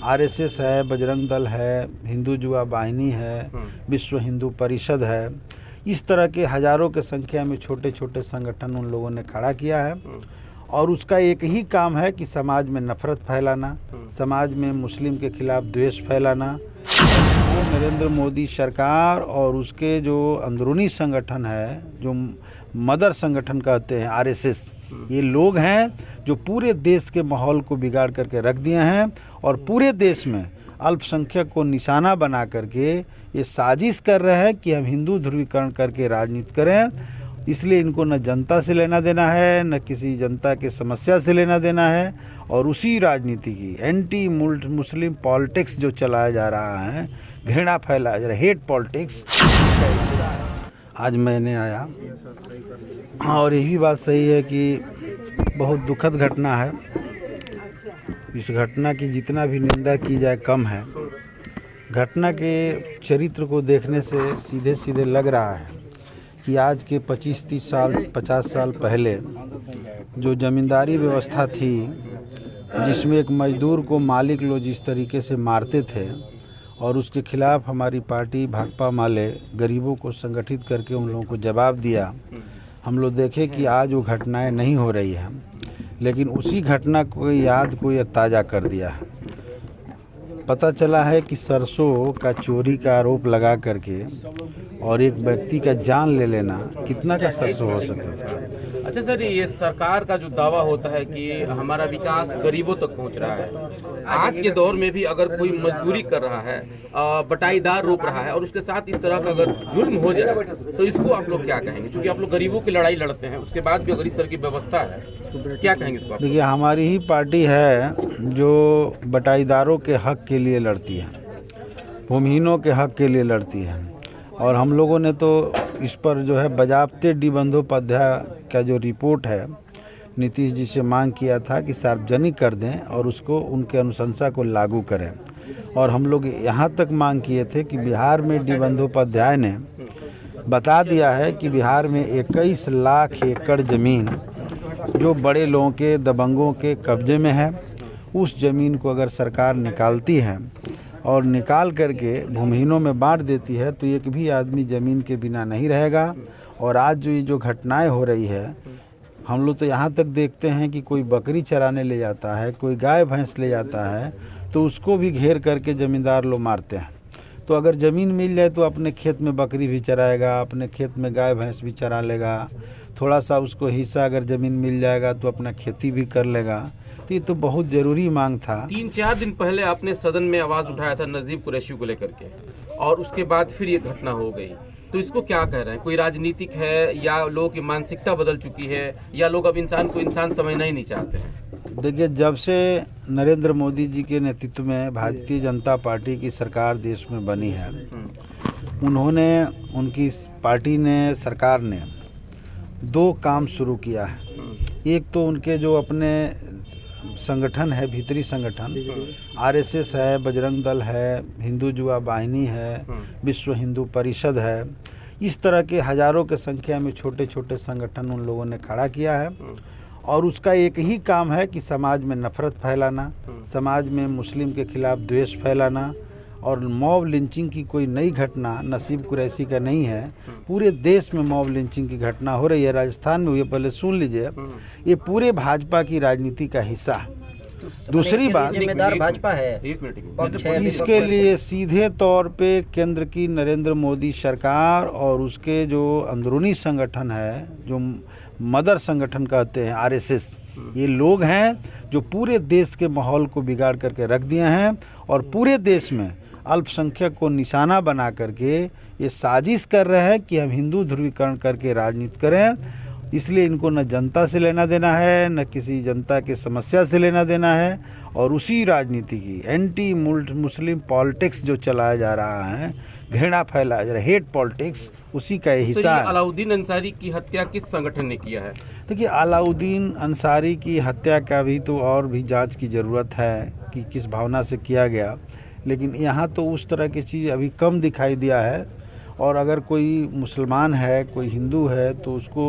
RSS है, बजरंग दल है, हिंदू युवा वाहिनी है, विश्व हिंदू परिषद है। इस तरह के हजारों के संख्या में छोटे छोटे संगठन उन लोगों ने खड़ा किया है और उसका एक ही काम है कि समाज में नफरत फैलाना, समाज में मुस्लिम के खिलाफ द्वेष फैलाना। वो नरेंद्र मोदी सरकार और उसके जो अंदरूनी संगठन है, जो मदर संगठन कहते हैं आरएसएस, ये लोग हैं जो पूरे देश के माहौल को बिगाड़ करके रख दिए हैं और पूरे देश में अल्पसंख्यक को निशाना बना करके ये साजिश कर रहे हैं कि हम हिंदू ध्रुवीकरण करके राजनीति करें। इसलिए इनको न जनता से लेना देना है, न किसी जनता के समस्या से लेना देना है और उसी राजनीति की एंटी मुस्लिम पॉलिटिक्स जो चलाया जा रहा है, घृणा फैलाया जा रहा है, हेट पॉलिटिक्स। आज मैंने आया और ये भी बात सही है कि बहुत दुखद घटना है। इस घटना की जितना भी निंदा की जाए कम है। घटना के चरित्र को देखने से सीधे सीधे लग रहा है कि आज के 25-30 साल 50 साल पहले जो ज़मींदारी व्यवस्था थी, जिसमें एक मजदूर को मालिक लोग जिस तरीके से मारते थे और उसके खिलाफ हमारी पार्टी भाकपा माले गरीबों को संगठित करके उन लोगों को जवाब दिया। हम लोग देखें कि आज वो घटनाएं नहीं हो रही हैं, लेकिन उसी घटना को याद को ये ताज़ा कर दिया है। पता चला है कि सरसों का चोरी का आरोप लगा करके और एक व्यक्ति का जान ले लेना, कितना का सरसों हो सकता था। अच्छा सर, ये सरकार का जो दावा होता है कि हमारा विकास गरीबों तक पहुंच रहा है, आज के दौर में भी अगर कोई मजदूरी कर रहा है, बटाईदार रोप रहा है और उसके साथ इस तरह का अगर जुल्म हो जाए तो इसको आप लोग क्या कहेंगे? क्योंकि आप लोग गरीबों की लड़ाई लड़ते हैं, उसके बाद भी अगर इस तरह की व्यवस्था है तो क्या कहेंगे इसको? देखिए, हमारी ही पार्टी है जो बटाईदारों के हक के लिए लड़ती है, भूमिहीनों के हक के लिए लड़ती है। और हम लोगों ने तो इस पर जो है बजाबते डी बंदोपाध्याय का जो रिपोर्ट है, नीतीश जी से मांग किया था कि सार्वजनिक कर दें और उसको उनके अनुशंसा को लागू करें। और हम लोग यहाँ तक मांग किए थे कि बिहार में डी बंदोपाध्याय ने बता दिया है कि बिहार में 21 लाख एकड़ ज़मीन जो बड़े लोगों के, दबंगों के कब्जे में है, उस ज़मीन को अगर सरकार निकालती है और निकाल करके भूमिहीनों में बांट देती है तो एक भी आदमी ज़मीन के बिना नहीं रहेगा। और आज जो ये जो घटनाएं हो रही है, हम लोग तो यहाँ तक देखते हैं कि कोई बकरी चराने ले जाता है, कोई गाय भैंस ले जाता है तो उसको भी घेर करके ज़मींदार लोग मारते हैं। तो अगर ज़मीन मिल जाए तो अपने खेत में बकरी भी चराएगा, अपने खेत में गाय भैंस भी चरा लेगा, थोड़ा सा उसको हिस्सा अगर ज़मीन मिल जाएगा तो अपना खेती भी कर लेगा। तो ये तो बहुत ज़रूरी मांग था। 3-4 दिन पहले आपने सदन में आवाज़ उठाया था नजीब कुरैशी को लेकर के, और उसके बाद फिर ये घटना हो गई। तो इसको क्या कह रहे हैं? कोई राजनीतिक है या लोगों की मानसिकता बदल चुकी है या लोग अब इंसान को इंसान समझना ही नहीं चाहते हैं? देखिए, जब से नरेंद्र मोदी जी के नेतृत्व में भारतीय जनता पार्टी की सरकार देश में बनी है, उन्होंने, उनकी पार्टी ने, सरकार ने 2 काम शुरू किया है। एक तो उनके जो अपने संगठन है, भीतरी संगठन, आरएसएस है, बजरंग दल है, हिंदू युवा वाहिनी है, विश्व हिंदू परिषद है। इस तरह के हजारों के संख्या में छोटे छोटे संगठन उन लोगों ने खड़ा किया है और उसका एक ही काम है कि समाज में नफरत फैलाना, समाज में मुस्लिम के खिलाफ द्वेष फैलाना। और मॉब लिंचिंग की कोई नई घटना नसीब कुरैशी का नहीं है, पूरे देश में मॉब लिंचिंग की घटना हो रही है। राजस्थान में हुई, पहले सुन लीजिए, ये पूरे भाजपा की राजनीति का हिस्सा है। दूसरी बात, जिम्मेदार भाजपा है, इसके लिए सीधे तौर पे केंद्र की नरेंद्र मोदी सरकार और उसके जो अंदरूनी संगठन है, जो मदर संगठन कहते हैं आरएसएस, ये लोग हैं जो पूरे देश के माहौल को बिगाड़ करके रख दिए हैं और पूरे देश में अल्पसंख्यक को निशाना बना करके ये साजिश कर रहे हैं कि हम हिंदू ध्रुवीकरण करके राजनीति करें। इसलिए इनको न जनता से लेना देना है, न किसी जनता के समस्या से लेना देना है और उसी राजनीति की एंटी मुस्लिम पॉलिटिक्स जो चलाया जा रहा है, घृणा फैलाया जा रहा है, हेट पॉलिटिक्स, उसी का ये हिस्सा है। अलाउद्दीन अंसारी की हत्या किस संगठन ने किया है? देखिए, अलाउद्दीन अंसारी की हत्या का भी तो और भी जांच की ज़रूरत है कि किस भावना से किया गया, लेकिन यहाँ तो उस तरह की चीज़ अभी कम दिखाई दिया है। और अगर कोई मुसलमान है, कोई हिंदू है, तो उसको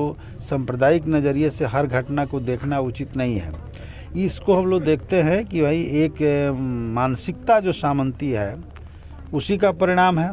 सांप्रदायिक नज़रिए से हर घटना को देखना उचित नहीं है। इसको हम लोग देखते हैं कि भाई एक मानसिकता जो सामंती है उसी का परिणाम है।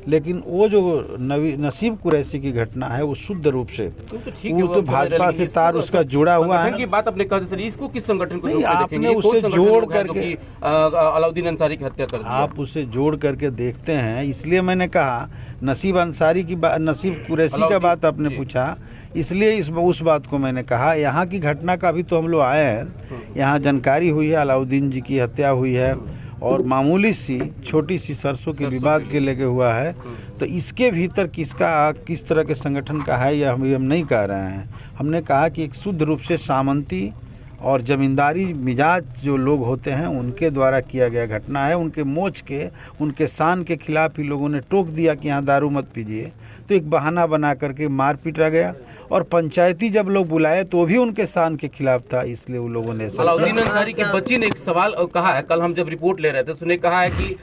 लेकिन वो जो नसीब कुरैशी की घटना है वो शुद्ध रूप से तो ठीक है, वो तो भाजपा से तार उसका जुड़ा हुआ है। संगठन की बात आपने कहा सर, इसको किस संगठन को नहीं, आपने ये उससे कौन संगठन जोड़ लोग हैं जो करके कि अलाउद्दीन अंसारी की हत्या कर दी? आप उसे जोड़ करके देखते हैं, इसलिए मैंने कहा नसीब अंसारी की बात, नसीब कुरैशी का बात आपने पूछा, इसलिए उस बात को मैंने कहा। यहाँ की घटना का भी तो हम लोग आए हैं, यहाँ जानकारी हुई है अलाउद्दीन जी की हत्या हुई है और मामूली सी छोटी सी सरसों के विवाद के लेके हुआ है। तो इसके भीतर किस तरह के संगठन का है यह हम नहीं कह रहे हैं। हमने कहा कि एक शुद्ध रूप से सामंती और जमींदारी मिजाज जो लोग होते हैं उनके द्वारा किया गया घटना है। उनके मोच के, उनके शान के खिलाफ ही लोगों ने टोक दिया कि यहाँ दारू मत पीजिए, तो एक बहाना बना करके मार पीटा गया। और पंचायती जब लोग बुलाए तो भी उनके शान के खिलाफ था, इसलिए वो लोगों ने अलाउद्दीन अंसारी की बच्ची ने एक सवाल कहा है, कल हम जब रिपोर्ट ले रहे थे तो उसने कहा है कि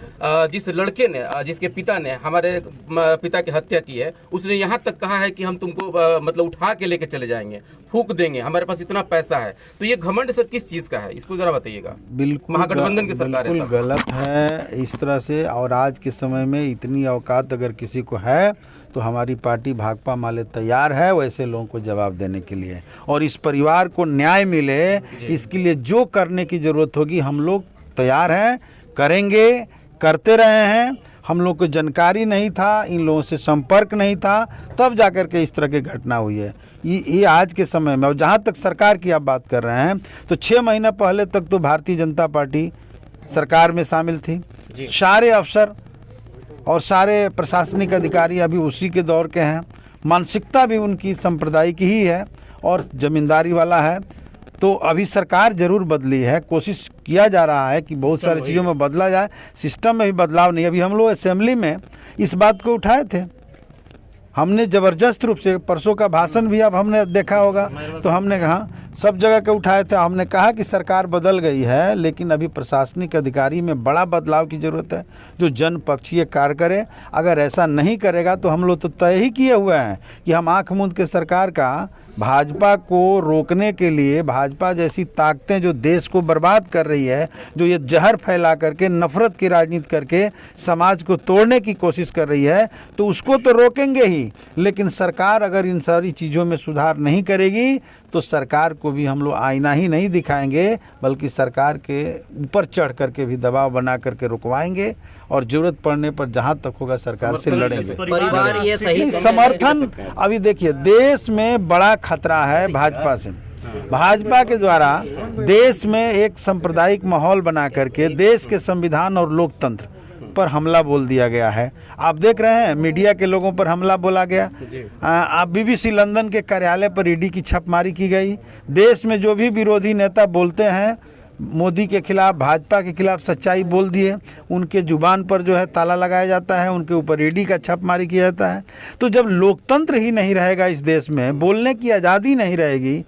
जिस लड़के ने, जिसके पिता ने हमारे पिता की हत्या की है, उसने यहाँ तक कहा है कि हम तुमको मतलब उठा के लेके चले जाएंगे, फूंक देंगे, हमारे पास इतना पैसा है। तो ये घमंड सर किस चीज का है, इसको जरा बताइएगा। बिल्कुल महागठबंधन की सरकार है, बिल्कुल गलत है इस तरह से। और आज के समय में इतनी औकात अगर किसी को है तो हमारी पार्टी भाकपा माले तैयार है वैसे लोगों को जवाब देने के लिए। और इस परिवार को न्याय मिले इसके लिए जो करने की ज़रूरत होगी हम लोग तैयार हैं, करेंगे, करते रहे हैं। हम लोग को जानकारी नहीं था, इन लोगों से संपर्क नहीं था, तब जाकर के इस तरह की घटना हुई है। ये आज के समय में। और जहाँ तक सरकार की आप बात कर रहे हैं तो 6 महीना पहले तक तो भारतीय जनता पार्टी सरकार में शामिल थी। सारे अफसर और सारे प्रशासनिक अधिकारी अभी उसी के दौर के हैं। मानसिकता भी उनकी सांप्रदायिक ही है और जमींदारी वाला है। तो अभी सरकार जरूर बदली है, कोशिश किया जा रहा है कि बहुत सारी चीज़ों में बदला जाए, सिस्टम में भी बदलाव नहीं। अभी हम लोग असेंबली में इस बात को उठाए थे, हमने ज़बरदस्त रूप से, परसों का भाषण भी अब हमने देखा होगा, तो हमने कहा सब जगह के उठाए थे। हमने कहा कि सरकार बदल गई है लेकिन अभी प्रशासनिक अधिकारी में बड़ा बदलाव की ज़रूरत है जो जनपक्षीय कार्य करे। अगर ऐसा नहीं करेगा तो हम लोग तो तय ही किए हुए हैं कि हम आंख मूंद के सरकार का भाजपा को रोकने के लिए, भाजपा जैसी ताकतें जो देश को बर्बाद कर रही है, जो ये जहर फैला करके नफरत की राजनीति करके समाज को तोड़ने की कोशिश कर रही है, तो उसको तो रोकेंगे ही। लेकिन सरकार अगर इन सारी चीज़ों में सुधार नहीं करेगी तो सरकार को भी हम लोग आईना ही नहीं दिखाएंगे बल्कि सरकार के ऊपर चढ़ करके भी दबाव बना करके रुकवाएंगे और जरूरत पड़ने पर जहां तक होगा सरकार से लड़ेंगे। परिवार ये सही समर्थन अभी देखिए देश में बड़ा खतरा है भाजपा से। भाजपा के द्वारा देश में एक सांप्रदायिक माहौल बना करके देश के संविधान और लोकतंत्र पर हमला बोल दिया गया है। आप देख रहे हैं मीडिया के लोगों पर हमला बोला गया। आप BBC लंदन के कार्यालय पर ED की छापेमारी की गई। देश में जो भी विरोधी नेता बोलते हैं मोदी के खिलाफ, भाजपा के खिलाफ सच्चाई बोल दिए, उनके जुबान पर जो है ताला लगाया जाता है, उनके ऊपर ED का छापेमारी किया जाता है। तो जब लोकतंत्र ही नहीं रहेगा इस देश में, बोलने की आज़ादी नहीं रहेगी,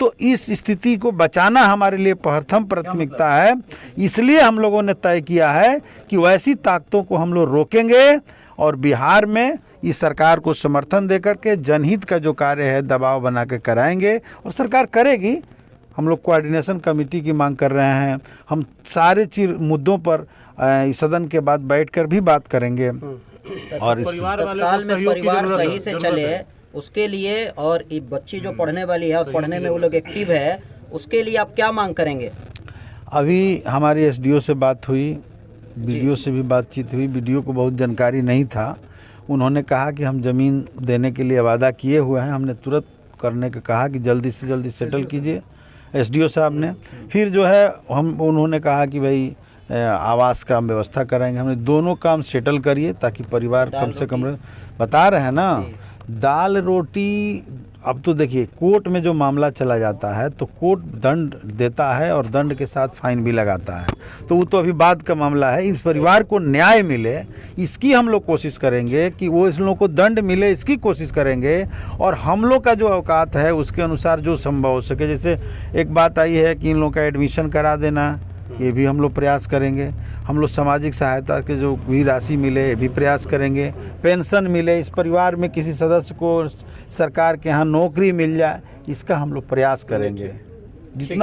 तो इस स्थिति को बचाना हमारे लिए प्रथम प्राथमिकता है। इसलिए हम लोगों ने तय किया है कि वैसी ताकतों को हम लोग रोकेंगे और बिहार में इस सरकार को समर्थन देकर के जनहित का जो कार्य है दबाव बना के कराएंगे और सरकार करेगी। हम लोग कोऑर्डिनेशन कमेटी की मांग कर रहे हैं। हम सारे मुद्दों पर सदन के बाद बैठकर भी बात करेंगे। और तत्काल में परिवार सही से चले उसके लिए, और ये बच्ची जो पढ़ने वाली है और पढ़ने में वो लोग एक्टिव है, उसके लिए आप क्या मांग करेंगे? अभी हमारी SDO से बात हुई, BDO से भी बातचीत हुई। BDO को बहुत जानकारी नहीं था। उन्होंने कहा कि हम ज़मीन देने के लिए वादा किए हुए हैं। हमने तुरंत करने का कहा कि जल्दी से जल्दी सेटल कीजिए SDO साहब ने। फिर जो है उन्होंने कहा कि भाई आवास का व्यवस्था कराएंगे। हमने दोनों काम सेटल करिए ताकि परिवार कम से कम बता रहे हैं ना। दाल रोटी, अब तो देखिए कोर्ट में जो मामला चला जाता है तो कोर्ट दंड देता है और दंड के साथ फाइन भी लगाता है, तो वो तो अभी बाद का मामला है। इस परिवार को न्याय मिले इसकी हम लोग कोशिश करेंगे कि वो इस लोगों को दंड मिले इसकी कोशिश करेंगे। और हम लोग का जो औकात है उसके अनुसार जो संभव हो सके, जैसे एक बात आई है कि इन लोगों का एडमिशन करा देना, ये भी हम लोग प्रयास करेंगे। हम लोग सामाजिक सहायता के जो भी राशि मिले ये भी प्रयास करेंगे। पेंशन मिले, इस परिवार में किसी सदस्य को सरकार के यहाँ नौकरी मिल जाए, इसका हम लोग प्रयास करेंगे जितना